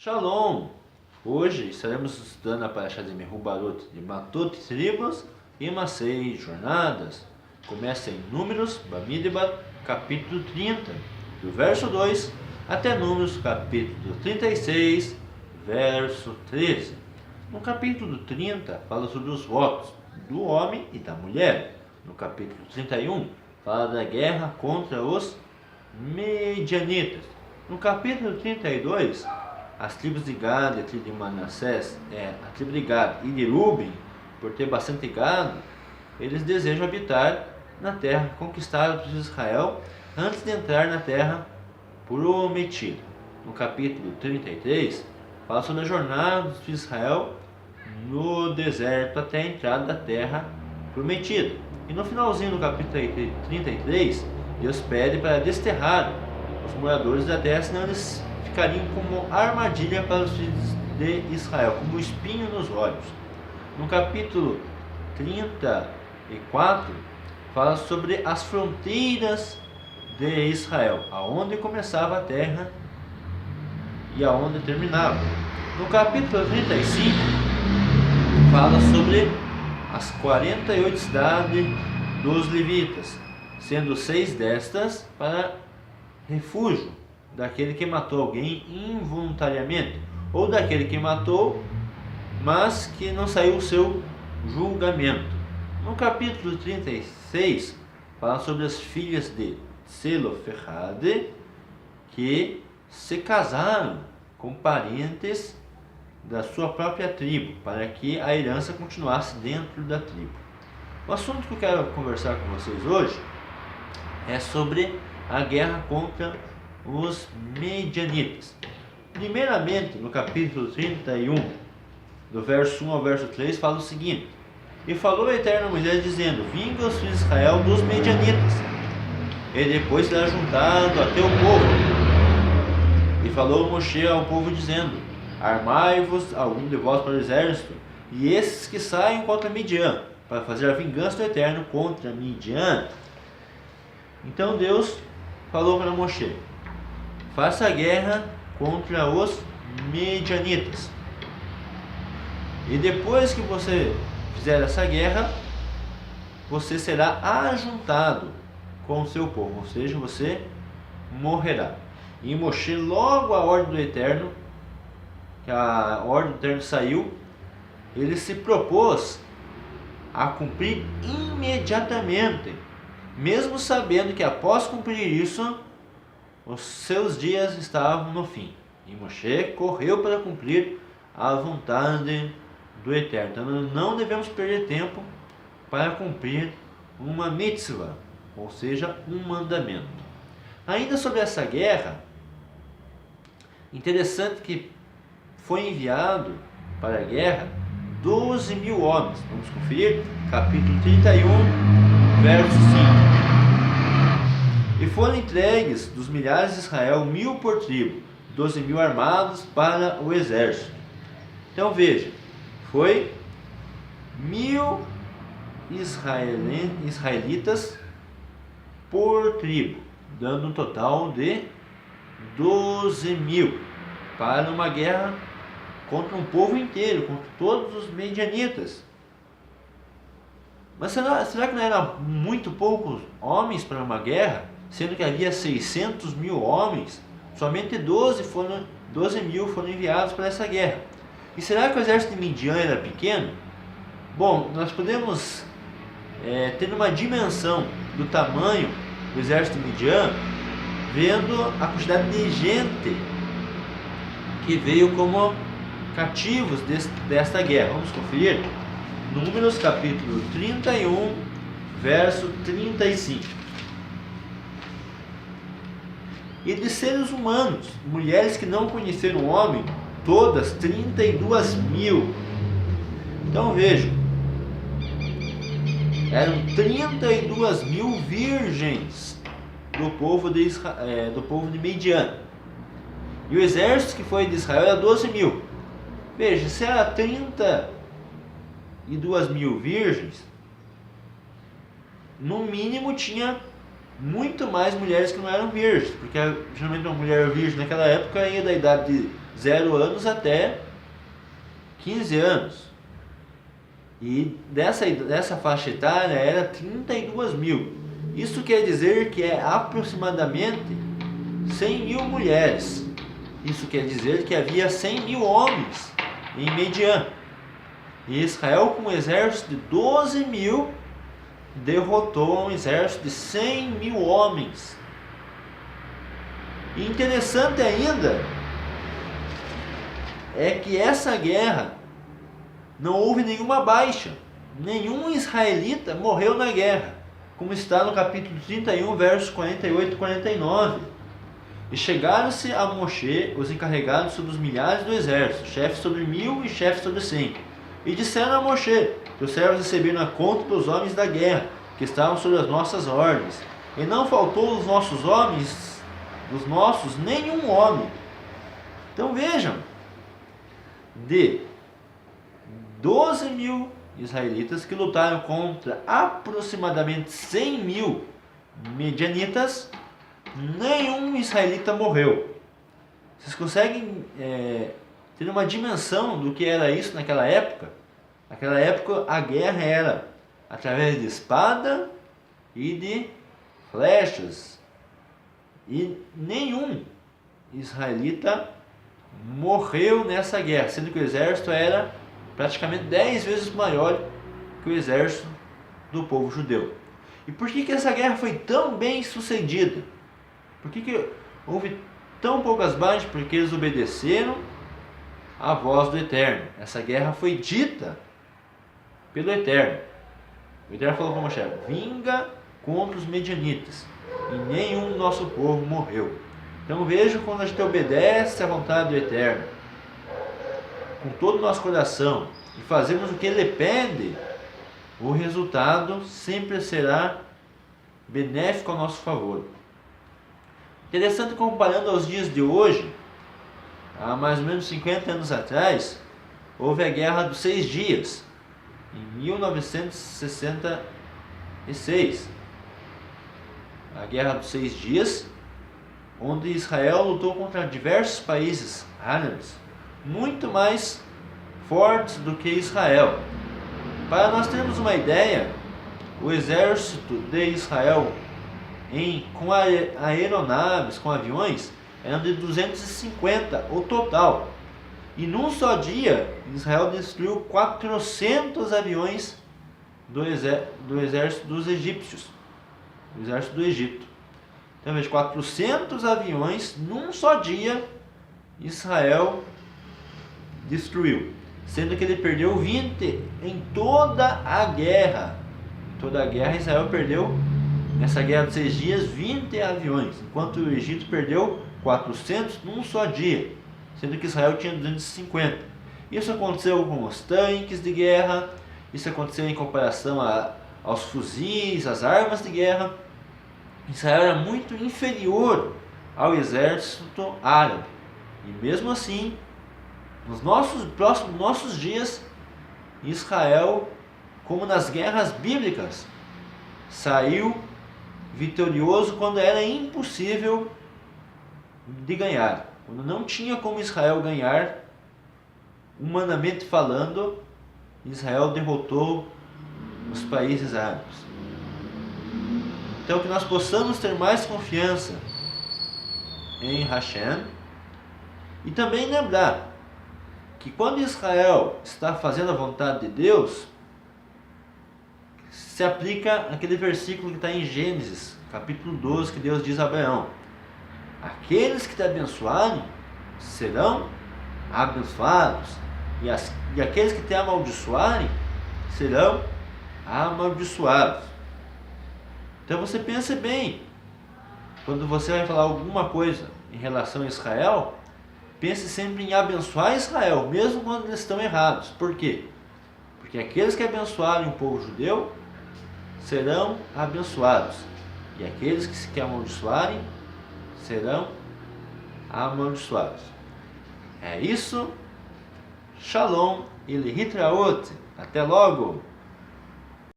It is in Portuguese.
Shalom! Hoje estaremos estudando a Parashá de Mehubarot de Matot Tribos e Masei Jornadas. Começa em Números, Bamidbar, capítulo 30, do verso 2 até Números, capítulo 36, verso 13. No capítulo 30, fala sobre os votos do homem e da mulher. No capítulo 31, fala da guerra contra os Medianitas. No capítulo 32, as tribos de Gad e a tribo de Manassés, a tribo de Gad e de Ruben, por ter bastante gado, eles desejam habitar na terra conquistada por Israel antes de entrar na terra prometida. No capítulo 33, fala sobre a jornada de Israel no deserto até a entrada da terra prometida. E no finalzinho do capítulo 33, Deus pede para desterrar os moradores da terra, senão eles ficariam como armadilha para os filhos de Israel, como espinho nos olhos. No capítulo 34, fala sobre as fronteiras de Israel, aonde começava a terra e aonde terminava. No capítulo 35, fala sobre as 48 cidades dos levitas, sendo 6 destas para refúgio daquele que matou alguém involuntariamente, ou daquele que matou, mas que não saiu o seu julgamento. No capítulo 36, fala sobre as filhas de Zelofehad, que se casaram com parentes da sua própria tribo, para que a herança continuasse dentro da tribo. O assunto que eu quero conversar com vocês hoje é sobre a guerra contra os Medianitas. Primeiramente, no capítulo 31, do verso 1 ao verso 3, fala o seguinte: E falou o Eterno a Moisés, dizendo: Vinga os filhos de Israel dos Medianitas, e depois será juntado a teu povo. E falou Moshe ao povo, dizendo: Armai-vos algum de vós para o exército, e esses que saiam contra Midian, para fazer a vingança do Eterno contra Midian. Então Deus falou para Moshe: faça a guerra contra os Medianitas. E depois que você fizer essa guerra, você será ajuntado com o seu povo, ou seja, você morrerá. E Moshe, logo a ordem do Eterno, que a ordem do Eterno saiu, ele se propôs a cumprir imediatamente, mesmo sabendo que após cumprir isso, os seus dias estavam no fim. E Moshe correu para cumprir a vontade do Eterno. Então não devemos perder tempo para cumprir uma mitzvah, ou seja, um mandamento. Ainda sobre essa guerra, interessante que foi enviado para a guerra 12.000 homens. Vamos conferir, capítulo 31, verso 5. E foram entregues dos milhares de Israel 1.000 por tribo, 12.000 armados para o exército. Então veja, foi 1.000 israelitas por tribo, dando um total de 12.000 para uma guerra contra um povo inteiro, contra todos os medianitas. Mas será que não eram muito poucos homens para uma guerra? Sendo que havia 600.000 homens, somente 12.000 foram enviados para essa guerra. E será que o exército de Midian era pequeno? Bom, nós podemos ter uma dimensão do tamanho do exército de Midian, vendo a quantidade de gente que veio como cativos desta guerra. Vamos conferir? Números capítulo 31, verso 35. E de seres humanos, mulheres que não conheceram o homem, todas 32.000. Então vejam, eram 32.000 virgens do povo de Midian. E o exército que foi de Israel era 12.000. Veja, se era 32.000 virgens, no mínimo tinha muito mais mulheres que não eram virgens, porque geralmente uma mulher virgem naquela época ia da idade de 0 anos até 15 anos. E dessa faixa etária era 32 mil. Isso quer dizer que é aproximadamente 100 mil mulheres. Isso quer dizer que havia 100 mil homens em Midian. E Israel, com um exército de 12 mil, derrotou um exército de 100 mil homens. E interessante ainda é que essa guerra não houve nenhuma baixa. Nenhum israelita morreu na guerra, como está no capítulo 31, versos 48 e 49. E chegaram-se a Moshe os encarregados sobre os milhares do exército, chefes sobre 1000 e chefes sobre 100. E disseram a Moshe que os servos receberam a conta dos homens da guerra, que estavam sob as nossas ordens. E não faltou dos nossos homens, dos nossos, nenhum homem. Então vejam, de 12 mil israelitas que lutaram contra aproximadamente 100 mil medianitas, nenhum israelita morreu. Vocês conseguem ter uma dimensão do que era isso naquela época? Naquela época a guerra era através de espada e de flechas. E nenhum israelita morreu nessa guerra, sendo que o exército era praticamente 10 vezes maior que o exército do povo judeu. E por que essa guerra foi tão bem sucedida? Por que houve tão poucas baixas? Porque eles obedeceram à voz do Eterno. Essa guerra foi dita pelo Eterno. O Eterno falou para Moshe: vinga contra os medianitas, e nenhum do nosso povo morreu. Então veja, quando a gente obedece à vontade do Eterno com todo o nosso coração e fazemos o que Ele pede, o resultado sempre será benéfico ao nosso favor. Interessante, comparando aos dias de hoje, há mais ou menos 50 anos atrás, houve a Guerra dos 6 Dias, em 1966. A Guerra dos 6 Dias, onde Israel lutou contra diversos países árabes, muito mais fortes do que Israel. Para nós termos uma ideia, o exército de Israel com aeronaves, com aviões, eram de 250 o total. E num só dia, Israel destruiu 400 aviões do exército dos egípcios, do exército do Egito. Então veja, 400 aviões num só dia Israel destruiu, sendo que ele perdeu 20 em toda a guerra. Em toda a guerra Israel perdeu, nessa guerra de 6 dias, 20 aviões, enquanto o Egito perdeu 400 num só dia, sendo que Israel tinha 250. Isso aconteceu com os tanques de guerra, isso aconteceu em comparação aos fuzis, às armas de guerra. Israel era muito inferior ao exército árabe. E mesmo assim, nos nossos dias, Israel, como nas guerras bíblicas, saiu vitorioso quando era impossível de ganhar. Quando não tinha como Israel ganhar, humanamente falando, Israel derrotou os países árabes. Então, que nós possamos ter mais confiança em Hashem, e também lembrar que quando Israel está fazendo a vontade de Deus, se aplica aquele versículo que está em Gênesis, capítulo 12, que Deus diz a Abraão: aqueles que te abençoarem serão abençoados, e aqueles que te amaldiçoarem serão amaldiçoados. Então você pense bem, quando você vai falar alguma coisa em relação a Israel, pense sempre em abençoar Israel, mesmo quando eles estão errados. Por quê? Porque aqueles que abençoarem o povo judeu serão abençoados, e aqueles que amaldiçoarem serão amaldiçoados. É isso. Shalom e Lehitraot. Até logo.